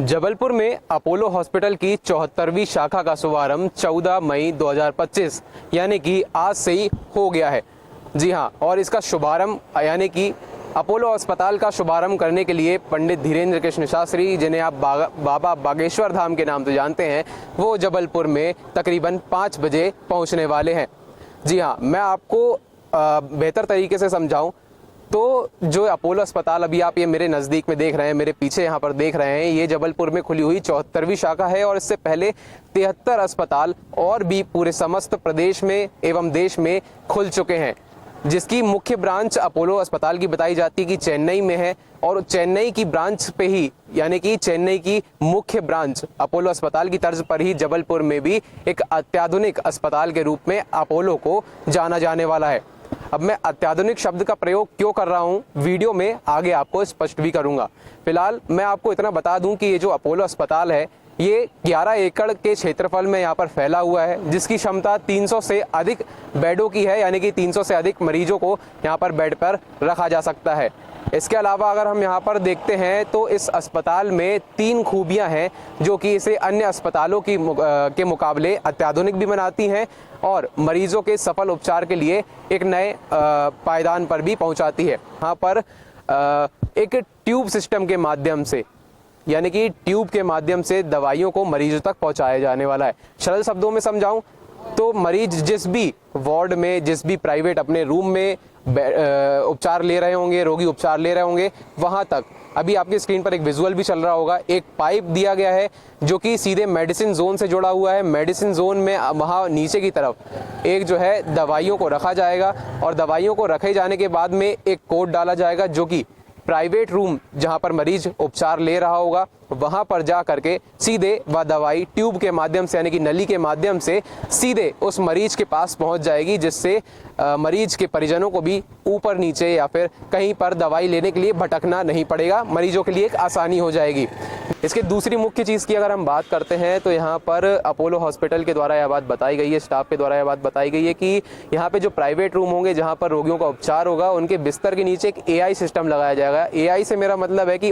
जबलपुर में Apollo hospital की 74वीं शाखा का शुभारंभ 14 मई 2025 यानी कि आज से ही हो गया है। जी हां, और इसका शुभारंभ यानी कि अपोलो अस्पताल का शुभारंभ करने के लिए पंडित धीरेन्द्र कृष्ण शास्त्री, जिन्हें आप बाबा बागेश्वर धाम के नाम से जानते हैं, वो जबलपुर में तकरीबन 5 बजे पहुंचने वाले हैं। जी हां, मैं आपको बेहतर तरीके से समझाऊं तो जो अपोलो अस्पताल अभी आप ये मेरे नज़दीक में देख रहे हैं, मेरे पीछे यहाँ पर देख रहे हैं, ये जबलपुर में खुली हुई 74वीं शाखा है और इससे पहले 73 अस्पताल और भी पूरे समस्त प्रदेश में एवं देश में खुल चुके हैं, जिसकी मुख्य ब्रांच अपोलो अस्पताल की बताई जाती है कि चेन्नई में है। और चेन्नई की ब्रांच पे ही यानी कि चेन्नई की मुख्य ब्रांच अपोलो अस्पताल की तर्ज पर ही जबलपुर में भी एक अत्याधुनिक अस्पताल के रूप में अपोलो को जाना जाने वाला है। अब मैं अत्याधुनिक शब्द का प्रयोग क्यों कर रहा हूं, वीडियो में आगे आपको स्पष्ट भी करूंगा। फिलहाल मैं आपको इतना बता दूं कि ये जो अपोलो अस्पताल है ये 11 एकड़ के क्षेत्रफल में यहाँ पर फैला हुआ है, जिसकी क्षमता 300 से अधिक बेडों की है, यानी कि 300 से अधिक मरीजों को यहाँ पर बेड पर रखा जा सकता है। इसके अलावा अगर हम यहाँ पर देखते हैं तो इस अस्पताल में 3 खूबियाँ हैं जो कि इसे अन्य अस्पतालों के मुकाबले अत्याधुनिक भी बनाती हैं और मरीजों के सफल उपचार के लिए एक नए पायदान पर भी पहुँचाती है। यहाँ पर एक ट्यूब सिस्टम के माध्यम से यानी कि ट्यूब के माध्यम से दवाइयों को मरीजों तक पहुंचाया जाने वाला है। सरल शब्दों में समझाऊं तो मरीज जिस भी वार्ड में, जिस भी प्राइवेट अपने रूम में उपचार ले रहे होंगे, रोगी उपचार ले रहे होंगे, वहां तक अभी आपकी स्क्रीन पर एक विजुअल भी चल रहा होगा, एक पाइप दिया गया है जो कि सीधे मेडिसिन जोन से जुड़ा हुआ है। मेडिसिन जोन में वहाँ नीचे की तरफ एक जो है दवाइयों को रखा जाएगा और दवाइयों को रखे जाने के बाद में एक कोड डाला जाएगा जो कि प्राइवेट रूम जहां पर मरीज उपचार ले रहा होगा वहां पर जा करके सीधे वह दवाई ट्यूब के माध्यम से यानी कि नली के माध्यम से सीधे उस मरीज के पास पहुंच जाएगी, जिससे मरीज के परिजनों को भी ऊपर नीचे या फिर कहीं पर दवाई लेने के लिए भटकना नहीं पड़ेगा। मरीजों के लिए एक आसानी हो जाएगी। इसके दूसरी मुख्य चीज़ की अगर हम बात करते हैं तो यहाँ पर अपोलो हॉस्पिटल के द्वारा यह बात बताई गई है, स्टाफ के द्वारा यह बात बताई गई है कि यहाँ पे जो प्राइवेट रूम होंगे जहाँ पर रोगियों का उपचार होगा, उनके बिस्तर के नीचे एक AI सिस्टम लगाया जाएगा। AI से मेरा मतलब है कि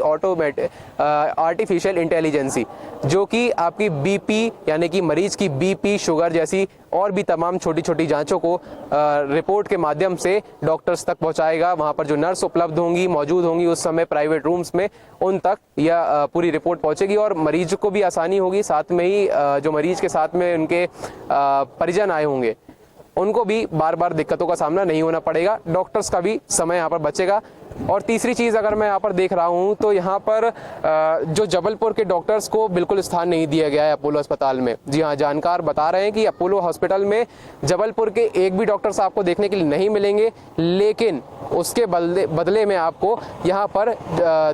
आर्टिफिशियल इंटेलिजेंसी, जो कि आपकी BP यानी कि मरीज की BP, शुगर जैसी और भी तमाम छोटी छोटी जांचों को रिपोर्ट के माध्यम से डॉक्टर्स तक पहुंचाएगा। वहां पर जो नर्स उपलब्ध होंगी, मौजूद होंगी उस समय प्राइवेट रूम्स में, उन तक यह पूरी रिपोर्ट पहुंचेगी और मरीज को भी आसानी होगी। साथ में ही जो मरीज के साथ में उनके परिजन आए होंगे उनको भी बार बार दिक्कतों का सामना नहीं होना पड़ेगा। डॉक्टर्स का भी समय यहाँ पर बचेगा। और तीसरी चीज़ अगर मैं यहाँ पर देख रहा हूँ तो यहाँ पर जो जबलपुर के डॉक्टर्स को बिल्कुल स्थान नहीं दिया गया है अपोलो अस्पताल में। जी हाँ, जानकार बता रहे हैं कि अपोलो हॉस्पिटल में जबलपुर के एक भी डॉक्टर्स आपको देखने के लिए नहीं मिलेंगे, लेकिन उसके बदले में आपको यहाँ पर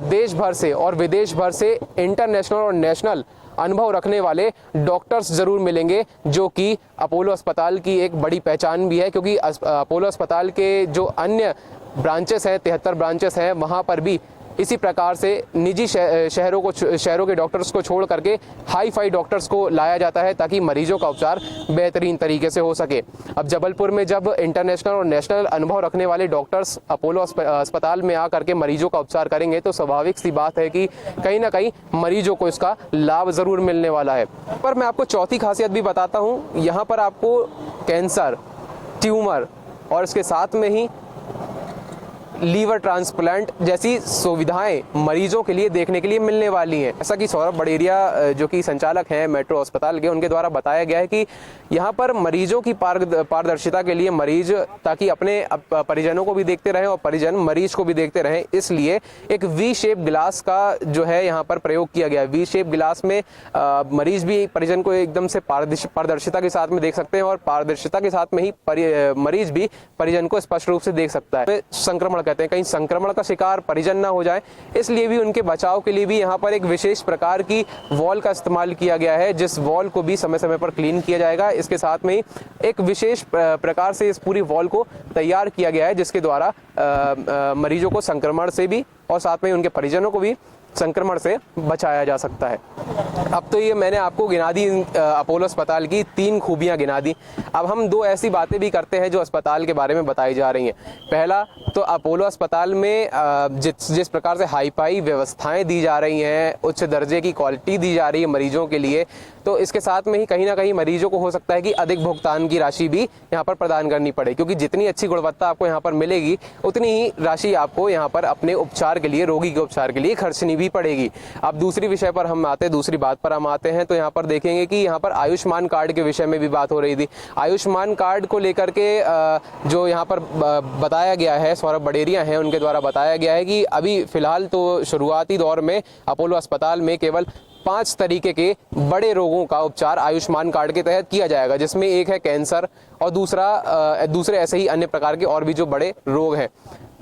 देश भर से और विदेश भर से इंटरनेशनल और नेशनल अनुभव रखने वाले डॉक्टर्स जरूर मिलेंगे, जो कि अपोलो अस्पताल की एक बड़ी पहचान भी है। क्योंकि अपोलो अस्पताल के जो अन्य ब्रांचेस हैं, 73 ब्रांचेस हैं, वहाँ पर भी इसी प्रकार से निजी शहरों के डॉक्टर्स को छोड़ करके हाई फाई डॉक्टर्स को लाया जाता है ताकि मरीजों का उपचार बेहतरीन तरीके से हो सके। अब जबलपुर में जब इंटरनेशनल और नेशनल अनुभव रखने वाले डॉक्टर्स अपोलो अस्पताल में आ करके मरीजों का उपचार करेंगे तो स्वाभाविक सी बात है कि कहीं ना कहीं मरीजों को इसका लाभ ज़रूर मिलने वाला है। पर मैं आपको चौथी खासियत भी बताता हूँ। यहाँ पर आपको कैंसर, ट्यूमर और इसके साथ में ही लीवर ट्रांसप्लांट जैसी सुविधाएं मरीजों के लिए देखने के लिए मिलने वाली हैं। ऐसा कि सौरभ बड़ेरिया जो कि संचालक हैं मेट्रो अस्पताल के, उनके द्वारा बताया गया है कि यहाँ पर मरीजों की पारदर्शिता के लिए मरीज ताकि अपने परिजनों को भी देखते रहें और परिजन मरीज को भी देखते रहें, इसलिए एक V शेप गिलास का जो है यहाँ पर प्रयोग किया गया है। V शेप गिलास में मरीज भी परिजन को एकदम से पारदर्शिता के साथ में देख सकते हैं और पारदर्शिता के साथ में ही मरीज भी परिजन को स्पष्ट रूप से देख सकता है। संक्रमण कहते हैं, कहीं संक्रमण का शिकार परिजन ना हो जाए, इसलिए भी उनके बचाव के लिए भी यहाँ पर एक विशेष प्रकार की वॉल का इस्तेमाल किया गया है, जिस वॉल को भी समय समय पर क्लीन किया जाएगा। इसके साथ में ही एक विशेष प्रकार से इस पूरी वॉल को तैयार किया गया है, जिसके द्वारा मरीजों को संक्रमण से भी और साथ में उनके परिजनों को भी संक्रमण से बचाया जा सकता है। अब तो ये मैंने आपको गिना दी अपोलो अस्पताल की 3 खूबियां गिना दी। अब हम 2 ऐसी बातें भी करते हैं जो अस्पताल के बारे में बताई जा रही हैं। पहला तो अपोलो अस्पताल में जिस प्रकार से हाई-फाई व्यवस्थाएं दी जा रही हैं, उच्च दर्जे की क्वालिटी दी जा रही है मरीजों के लिए, तो इसके साथ में ही कहीं ना कहीं मरीजों को हो सकता है कि अधिक भुगतान की राशि भी यहाँ पर प्रदान करनी पड़े, क्योंकि जितनी अच्छी गुणवत्ता आपको यहाँ पर मिलेगी उतनी ही राशि आपको यहाँ पर अपने उपचार के लिए, रोगी के उपचार के लिए खर्चनी भी पड़ेगी। अब दूसरी विषय पर हम आते हैं, दूसरी बात पर हम आते हैं, तो यहाँ पर देखेंगे कि यहाँ पर आयुष्मान कार्ड के विषय में भी बात हो रही थी। आयुष्मान कार्ड को लेकर के जो यहाँ पर बताया गया है, सौरभ बडेरिया हैं उनके द्वारा बताया गया है कि अभी फिलहाल तो शुरुआती दौर में अपोलो अस्पताल में केवल 5 तरीके के बड़े रोगों का उपचार आयुष्मान कार्ड के तहत किया जाएगा, जिसमें एक है कैंसर और दूसरे ऐसे ही अन्य प्रकार के और भी जो बड़े रोग हैं।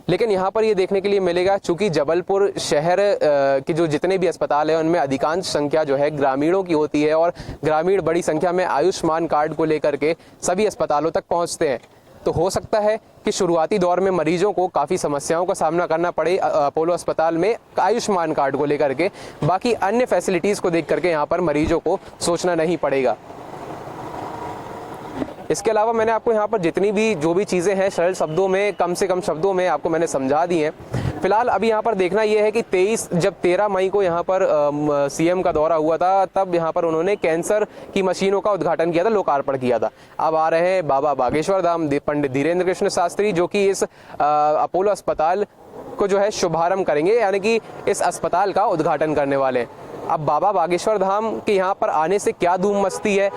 लेकिन यहाँ पर ये देखने के लिए मिलेगा, चूंकि जबलपुर शहर के जो जितने भी अस्पताल हैं उनमें अधिकांश संख्या जो है ग्रामीणों की होती है और ग्रामीण बड़ी संख्या में आयुष्मान कार्ड को लेकर के सभी अस्पतालों तक पहुँचते हैं। तो हो सकता है कि शुरुआती दौर में मरीजों को काफ़ी समस्याओं का सामना करना पड़े अपोलो अस्पताल में आयुष्मान कार्ड को लेकर के। बाकी अन्य फैसिलिटीज़ को देख करके यहाँ पर मरीजों को सोचना नहीं पड़ेगा। इसके अलावा मैंने आपको यहाँ पर जितनी भी जो भी चीज़ें हैं सरल शब्दों में, कम से कम शब्दों में आपको मैंने समझा दी हैं। फिलहाल अभी यहाँ पर देखना यह है कि 13 मई को यहाँ पर सीएम का दौरा हुआ था, तब यहाँ पर उन्होंने कैंसर की मशीनों का उद्घाटन किया था, लोकार्पण किया था। अब आ रहे हैं बाबा बागेश्वर धाम पंडित धीरेन्द्र कृष्ण शास्त्री, जो कि इस अपोलो अस्पताल को जो है शुभारंभ करेंगे, यानी कि इस अस्पताल का उद्घाटन करने वाले हैं। अब बाबा बागेश्वर धाम के यहाँ पर आने से क्या धूम मचती है,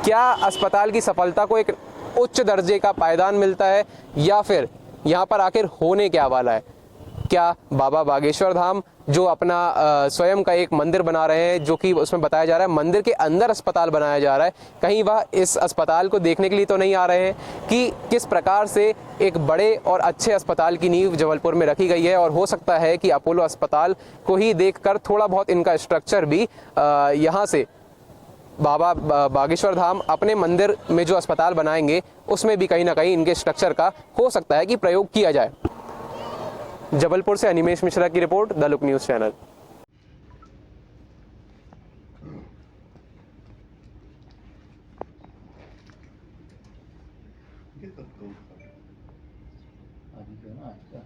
क्या अस्पताल की सफलता को एक उच्च दर्जे का पायदान मिलता है, या फिर यहाँ पर आखिर होने क्या वाला है? क्या बाबा बागेश्वर धाम जो अपना स्वयं का एक मंदिर बना रहे हैं, जो कि उसमें बताया जा रहा है मंदिर के अंदर अस्पताल बनाया जा रहा है, कहीं वह इस अस्पताल को देखने के लिए तो नहीं आ रहे हैं कि किस प्रकार से एक बड़े और अच्छे अस्पताल की नींव जबलपुर में रखी गई है? और हो सकता है कि अपोलो अस्पताल को ही देखकर थोड़ा बहुत इनका स्ट्रक्चर भी यहाँ से बाबा बागेश्वर धाम अपने मंदिर में जो अस्पताल बनाएंगे उसमें भी कहीं ना कहीं इनके स्ट्रक्चर का हो सकता है कि प्रयोग किया जाए। जबलपुर से अनिमेश मिश्रा की report, the look news channel. अभी जो है ना आज का